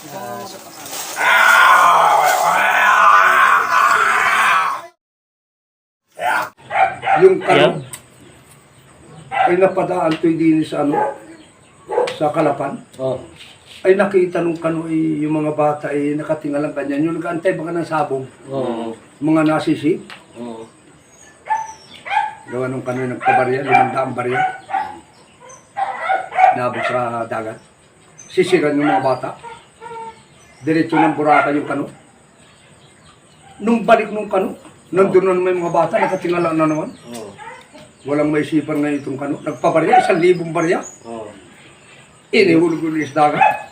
Yung kano ay napadaan to'y din sa sa Kalapan. Oh. Ay nakita nung kano ay yung mga bata ay nakatingalang ganyan. Yung nag-antay baka ng sabong. Oh. Mga nasisi. Oh. Gawa nung kano yung nagpabarya, 500 barya. Nabot sa dagat. Sisiran yung mga bata. Diretso ng Boracay yung kano. Nung balik nung kano, nandun na naman yung mga bata, nakatingala na naman. Oh. Walang may sipan na itong kano. Nagpabarya, 1,000 barya. Oh. Inihulog yung dagat.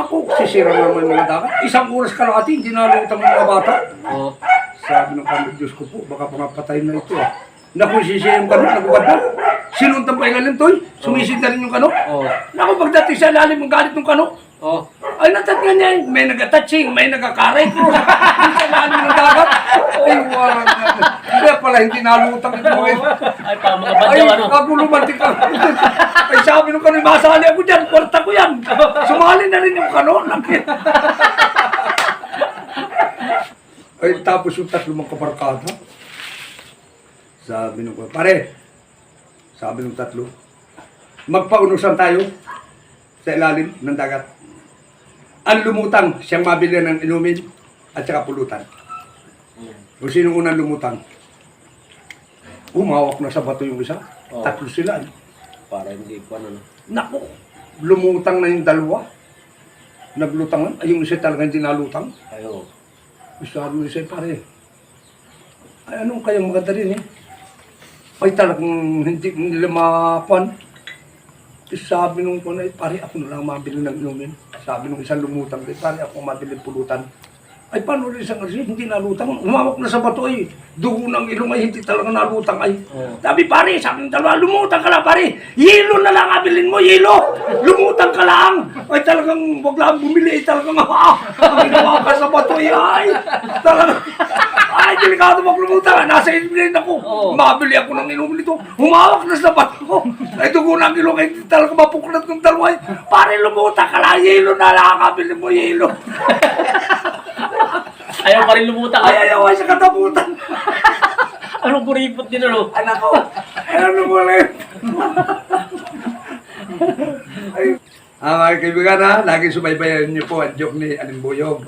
Ako, sisira naman yung mga dagat. 1 oras kalahati, hindi nalutang mga bata. Oh. Sabi ng kano, Diyos ko po, baka pangapatay na ito ah. Naku, sisiya yung kano, nagubad na. Sinuntang pa ilalim to'y, sumisid na rin yung kano. Oh. Naku, pagdating sa ilalim, ang galit ng kano. Oh. Ay, natat nga niya, may nag-attaching, may nagkakaray ko. Sa ilalim ng dagat. Ay, wala na. Hindi pala, hindi nalutang ito mo. Ay, pa mga Ay, badyaw ano. kagulumantik ka. Ay, sabi nung kano, masali ako dyan, kwarta ko yan. Sumali na rin yung kano. Ay, tapos yung 3 mga kabarkada. Sabi nung kano, pare, sabi nung 3, magpaunusan tayo sa ilalim ng dagat. Ang lumutang, siyang mabili ng inumin at saka pulutan. Kung sino unang lumutang, umawak na sa bato yung isa. Oh. 3 sila. Para hindi ko ano. Naku, lumutang na yung 2. Naglutangan. Ay, yung isa talaga hindi nalutang. Ayo. Sabi mo isa, pare, ay anong kayang maganda rin eh. Ay talagang hindi nila mapan. Sabi nung ko na, pare ako na lang mabili ng inumin. Sabi nung isang lumutang, pare ako mabili pulutan. Ay paano rin isang kasi hindi nalutang. Umawak na sa bato ay. Dugo ng ilong ay hindi talaga nalutang ay. Sabi pare, sabi ng 2, lumutang ka lang pare. Yelo na lang abilin mo, yelo. Lumutang ka lang. Ay talagang wag lang bumili. Ay talagang ginawa ka sa bato ay. Talagang, ay delikado maglumutang. Nasa ilong ako. Mabili ako ng inumin nito. Humawak na sa bato. Ay dugo ng ilong ay hindi talaga mapuklat ng 2 ay. Pare lumutang ka lang, yelo na lang abilin mo, yelo. Ayaw pa rin lumutang. Ay, ayaw ay sa kataputan. Anong kuripot din ano? Anak ko, ano mo ulit? Mga kaibigan ha, lagi subaybayan niyo po ang joke ni Alimbuyog.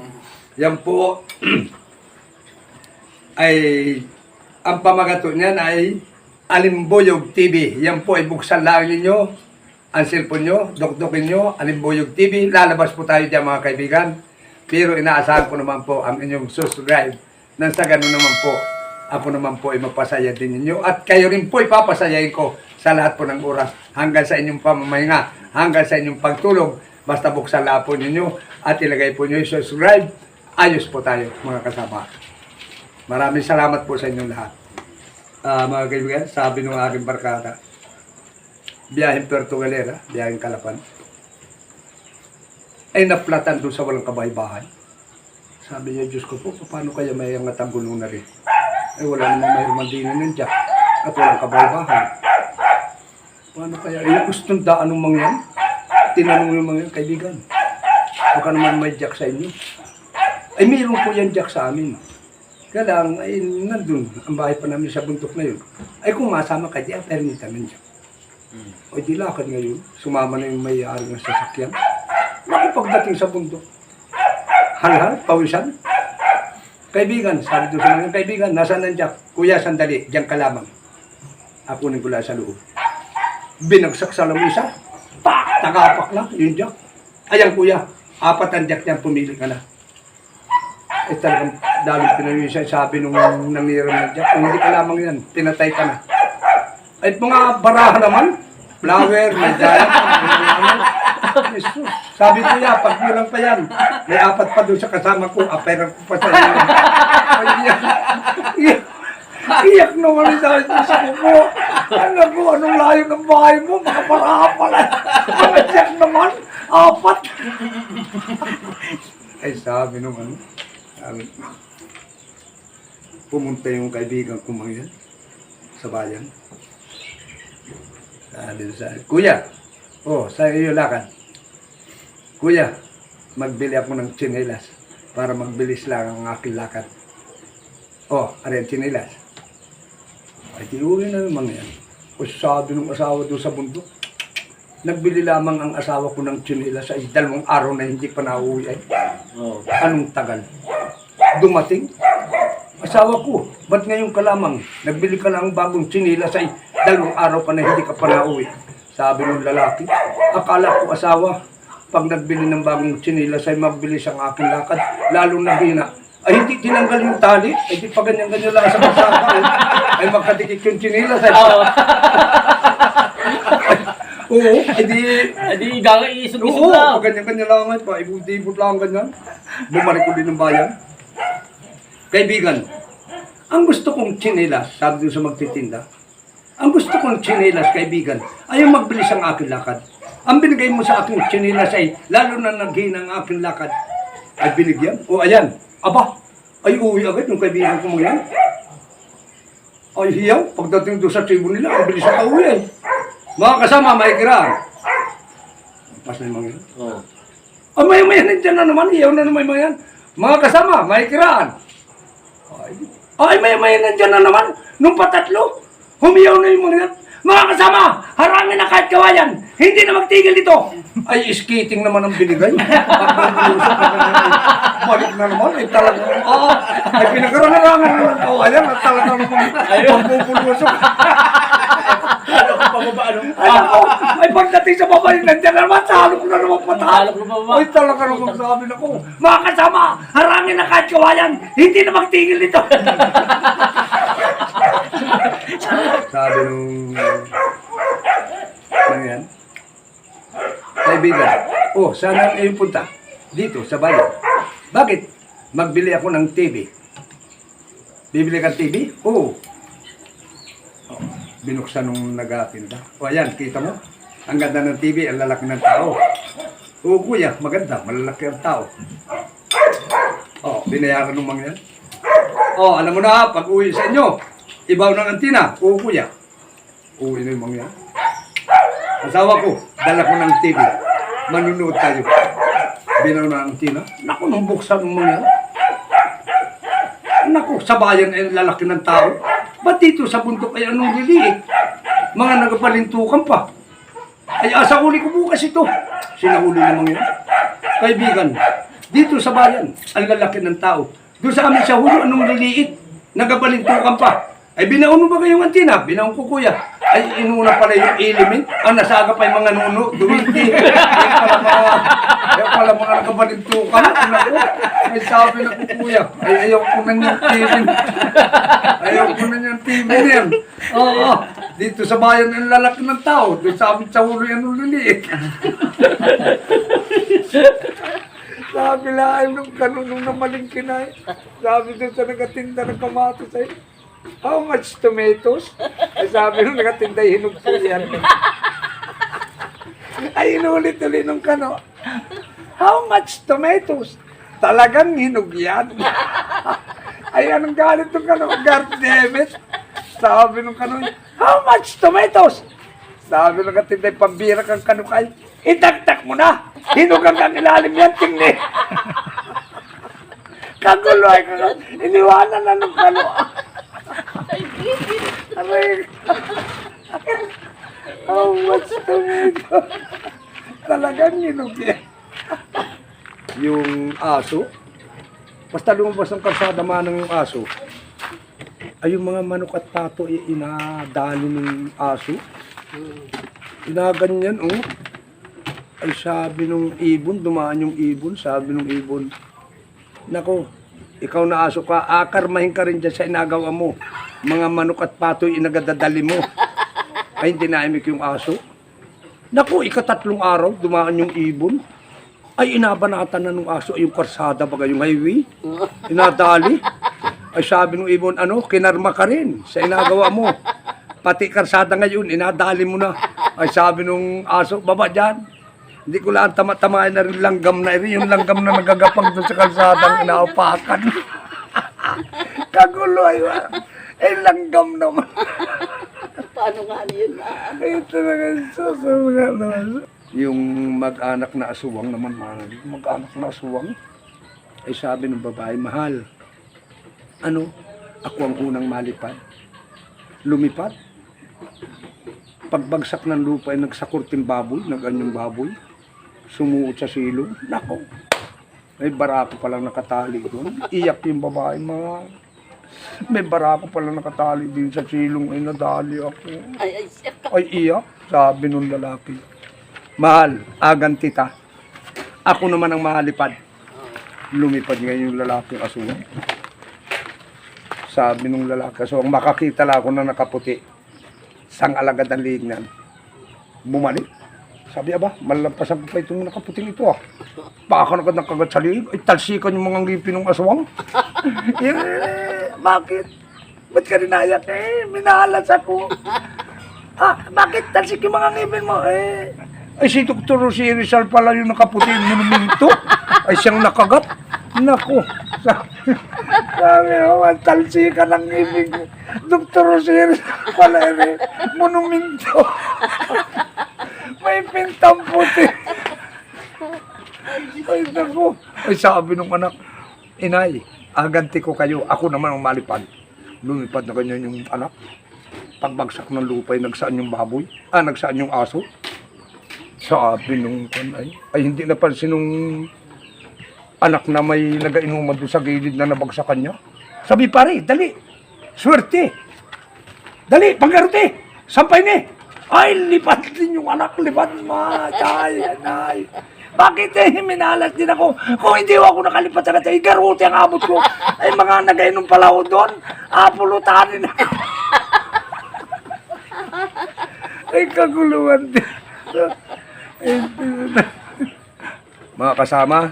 Yan po, ay, ang pamagato niyan ay Alimbuyog TV. Yan po ay buksan lang ninyo ang cellphone nyo, dokdokin nyo, Alimbuyog TV. Lalabas po tayo dyan mga kaibigan. Pero inaasahan ko naman po ang inyong subscribe. Nang sa ganun naman po, ako naman po ay mapasaya din ninyo. At kayo rin po ipapasayain ko sa lahat po ng oras. Hanggang sa inyong pamamahinga, hanggang sa inyong pagtulog. Basta buksan lang po ninyo at ilagay po nyo yung subscribe. Ayos po tayo mga kasama. Maraming salamat po sa inyong lahat. Mga kaibigan, sabi ng aking barkada, biyaheng Puerto Galera, biyaheng Kalapan, ay naplatan doon sa walang kabahay-bahay. Sabi niya, Diyos ko po, paano kaya may angat ang gulong na rin? Ay wala namang may rumandinin ng jack at walang kabahay-bahay. Paano kaya? Ay gustong daan ng mga yan. Tinanong yung mga yan, kaibigan, baka naman may jack sa inyo. Ay mayroon po yan jack sa amin. Kaya lang, ay nandun, ang bahay pa namin sa buntok na yun. Ay kung masama ka, di apernita ng jack. O di lakad ngayon, sumama na yung may-ari ng sasakyan. Naku, pagdating sa bundok, hal-hal, pawisan. Kaibigan, sabi doon sa mga kaibigan, nasaan ang jack? Kuya, sandali, diyan ka lamang. Akunin ko lang sa loob. Binagsak sa lamisa, pak, tagapak lang, yung jack. Ayan kuya, 4 ang jack niyan, pumili ka na. Eh talagang daling pinanisan, sabi nung nangiram ng jack, kung hindi ka lamang yan, pinatay ka na. Ay mga baraha naman, flower, may daya, Jesus. Sabi ko ya, pag bilang pa yan, may 4 pa doon sa kasama ko, apera ko pa sa inyo. Iyak naman dahil sa ko. Ano ko, anong layo ng bahay mo? Mga paraha pala. Mga jack naman, 4. Ay sabi nung ano, sabi, pumunta yung kaibigan ko mga yan sa bayan. Sabi sa kuya, oh, sa iyo lakad. Kuya, magbili ako ng tsinelas para magbilis lang ang aking lakad. Oh, ayan tsinelas. Ay, tiuwi na naman yan. O sabi ng asawa doon sa bundok, nagbili lamang ang asawa ko ng tsinelas ay 2 araw na hindi pa nauwi ay. Oo. Anong tagal? Dumating. Asawa ko, ba't ngayon ka lamang? Nagbili ka ng bagong tsinelas ay 2 araw ka na hindi ka pa nauwi. Sabi ng lalaki, akala ko asawa, pag nagbili ng bagong tsinelas ay mabilis ang aking lakad, lalo na hina. Ay hindi tinanggal yung tali, ay di pa ganyan-ganyan lang sa kasama. Ay magkadikit yung tsinelas ay. Oo. Oo, ay di... Hindi, iisog-isog Oo, lang. ganyan-ganyan lang ay pa, ibut-ibut lang ganyan. Bumalik ko din ng bayan. Kaibigan, ang gusto kong tsinelas, sabi doon sa magtitinda, ang gusto kong tsinelas, kaibigan, ay yung magbilis ang aking lakad. Ang binigay mo sa aking tsinelas ay, lalo na naghina ang aking lakad, ay binigyan. O ayan, aba, ay uwi agad yung kaibigan ko mga yan. Ay hiyaw, pagdating doon sa tribo nila, ang bilis ang uwi ay. Mga kasama, maikiraan. Pas na yung mga yan. Oo. Ay, maya-maya nandiyan na naman, hiyaw na naman yung mga yan. Mga kasama, maikiraan. Ay, maya-maya nandiyan na naman. Nung patatlo, humiyaw na yung mga yan. Mga kasama, harangin na kahit kawayan. Hindi na magtigil dito. Ay, skating naman ang binigay. Pagbabulusok na naman. Balik na naman. Ay, talagang, ay, pinagkarangarangan naman. Ayan, at talagang pagbubulusok. Ano kung pababa, ano? Ay, ako, ay, pagdating sa babae, nandiyan na naman. Sa halok na naman patahan. Halok na baba. Ay, talaga naman sabi na ko. Mga kasama, harangin na kahit kawayan. Hindi na magtigil dito. Sabi nung ano yan? Kaibigan, sana kayo punta dito sa bayan. Bakit? Magbili ako ng TV. Bibili kang TV? Oo. Binuksan nung nag-atinda. Ayan, kita mo? Ang ganda ng TV, ang lalaki ng tao. Oo, kuya, maganda, malalaki ang tao. Binayaran ng mga yan. Alam mo na, pag uwi sa inyo, ibaw ng antina. Oo, kuya. Uwi na yung mga yan. Asawa ko, dala ko ng TV. Manunood tayo. Binaw na ang antina. Naku, nung buksan ng mga yan. Naku, sa bayan ay lalaki ng tao. Ba't dito sa bundok ay anong liliit? Mga nagapalintukan pa. Ay, asa uli ko bukas ito. Sinahuli ng mga yan. Kaibigan, dito sa bayan, ang lalaki ng tao. Doon sa amin sa hulo, anong liliit? Nagabalintukan pa. Ay, binaon mo ba kayong antina? Binaon ko, kuya. Ay, inuna pala yung element. Nasaga pa yung mga nuno. Duwinti. Kaya pala mga nagabalintukan. Ay, sabi na ko, kuya. Ay, ayaw ko na niyang TV. Ayaw ko na niyang TV niyan. Dito sa bayan, ang lalaki ng tao. Doon sa amin sa hulo, anong liliit? Sabi lang nung kanunong na malingkin ay. Sabi doon sa nagatinda ng kamatis ay, how much tomatoes? Ay sabi nung nagatinda, hinog po yan. Ay inulit-ulit nung kano, how much tomatoes? Talagang hinog yan. Ay anong galit nung kano, God damn it. Sabi nung kano, how much tomatoes? Sabi nung nagatinda, pambira kang kano kay, idagdag mo na. Hinugang kang ilalim yan, tingni. Kagulo ay kagulo. Iniwanan na nung kano. Aray. How much tomato? Talagang hinog yan. Yung aso, basta lumabas ng kalsada manang yung aso, ay yung mga manok at pato inadali ng aso. Inaganyan, Ay sabi nung ibon, dumaan yung ibon, sabi nung ibon, nako, ikaw na aso ka, akarmahin ka rin dyan sa inagawa mo. Mga manok at patoy inagadadali mo. Ay hindi naimik yung aso. Nako, 3 araw, dumaan yung ibon. Ay inabanatan na nung aso, yung karsada baga yung highway. Inadali. Ay sabi nung ibon, kinarma ka rin sa inagawa mo. Pati karsada ngayon, inadali mo na. Ay sabi nung aso, baba dyan. Hindi ko lang tama-tamahin na rin langgam na rin. Yung langgam na nagagapang doon sa kalsadang inaapakan. Kagulo ay langgam naman. Paano nga yun? Ay talaga susunod naman. Yung mag-anak na aswang naman, mag-anak na aswang. Ay sabi ng babae, mahal, ako ang unang malipad. Lumipad. Pagbagsak ng lupa ay nagsakurting baboy, naganyong baboy. Sumuot sa silong. Nako, may barako palang nakatali doon. Iyak yung babae, mahal. May barako palang nakatali din sa silong, ay nadali ako. Ay iyak, sabi nung lalaki. Mahal, agan tita. Ako naman ang mahalipad. Lumipad ngayon yung lalaki aswang. Sabi nung lalaki aswang, makakita lang ako na nakaputi. Sang alagad ng lignan. Bumalik. Sabi, aba, malalampasan ko pa itong nakaputing ito ah. Baka nakad ng kagat sa liig. Ay, talsikan yung mga ngipin ng aswang. Bakit? Ba't ka rinayat? Minahalas ako. Bakit talsik yung mga ngipin mo? Ay, si Dr. si Rizal pala yung nakaputi yung monumento. Ay, siyang nakagat. Naku. Sabi, talsikan ng ngipin ko. Dr. si Rizal pala yung monumento. May pintang puti. Ay, naku. Ay, sabi nung anak, inay, aganti ko kayo. Ako naman ang malipad. Lumipad na ganyan yung anak. Pagbagsak ng lupa, nagsaan yung baboy. Nagsaan yung aso. Sabi nung ay hindi napansin nung anak na may nagainuman doon sa gilid na nabagsakan niya. Sabi, pare, dali. Swerte. Dali, panggaruti. Sampay ni. Ay, lipat din yung anak. Lipat, matay, anay. Bakit minalas din ako? Kung hindi ako nakalipat sa katay, garuti ang abot ko. Ay, mga nagainom pala ako doon. Pulutanin ako. Ay, kaguluhan din. Mga kasama,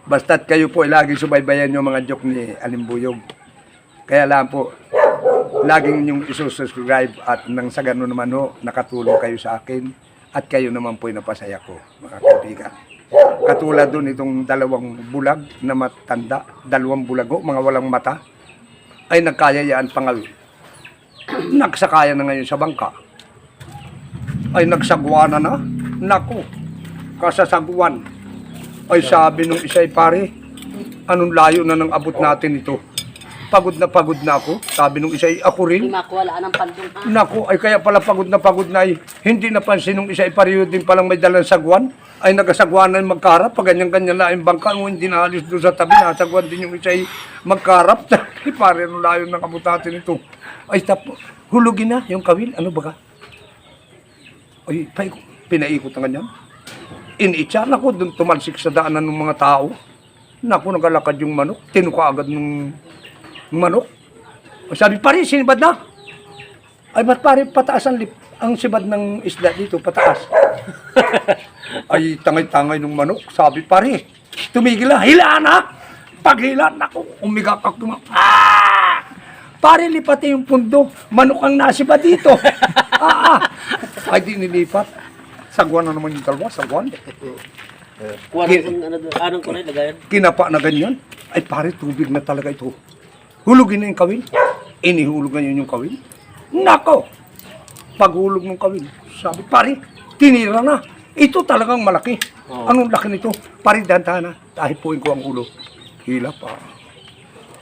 basta't kayo po ay laging subaybayan yung mga joke ni Alimbuyog. Kaya lang po, laging yung isusubscribe at nang sa gano'n naman ho, nakatulong kayo sa akin at kayo naman po ay napasaya ko, mga kaibigan. Katulad doon itong dalawang bulag na matanda, dalawang bulag ho, mga walang mata, ay nagkayayaan pangawi. Nagsakaya na ngayon sa bangka. Ay nagsagwana na. Naku, kasasagwan. Ay sabi nung isa'y pare, anong layo na nang abot natin ito? Pagod na ako. Sabi nung isa'y ako rin. Wala ng pandong ha. Naku, ay kaya pala pagod na ay hindi napansin nung isa'y pareho din palang may dalang sagwan. Ay nagasagwanan magkarap, pag ganyan-ganyan lang yung bangka, nung hindi naalis doon sa tabi, nasagwan din yung isa'y magkarap. Pare, anong layo nang abot natin ito? Ay hulugin na yung kawil. Ano ba ka? Ay, pinaikot na ganyan. Initsa, naku, doon tumalsik sa daanan ng mga tao. Naku, nagalakad yung manok. Tinuka agad ng manok. Sabi, pare, sinibad na. Ay, ba't pare, pataas ang sibad ng isda dito, pataas. Ay, tangay-tangay ng manok. Sabi, pare, tumigil na, hila na. Paghila, naku, umigakak naman. Pare, lipati yung pundo. Manok ang nasiba dito. Ay, di nilipat. Sagwan na naman yung dalawa, sagwan. Anong ko na ilagayan? Kinapa na ganyan. Ay, pare, tubig na talaga ito. Hulugin na yung kawil. Inihulog na yun yung kawil. Nako! Paghulog ng kawil. Sabi, pare, tinira na. Ito talagang malaki. Anong laki nito? Pare, dantahan na. Tahipuin ko ang ulo. Hila pa.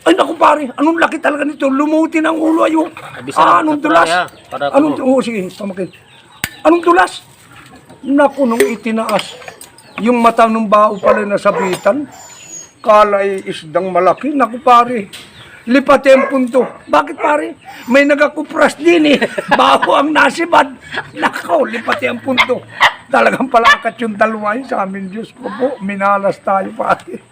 Ay, naku pare, anong laki talaga nito? Lumuti ng ulo, ayo. Anong dulas? Sige, pamakin. Anong dulas? Naku, nung itinaas, yung mata ng bao pala nasabitan, kala ay isdang malaki. Naku pare, lipat yung punto. Bakit pare? May nagakupras din eh. Bao ang nasibad. Naku, lipat yung punto. Talagang palakat yung dalawa yun sa amin. Diyos ko po, minalas tayo pare.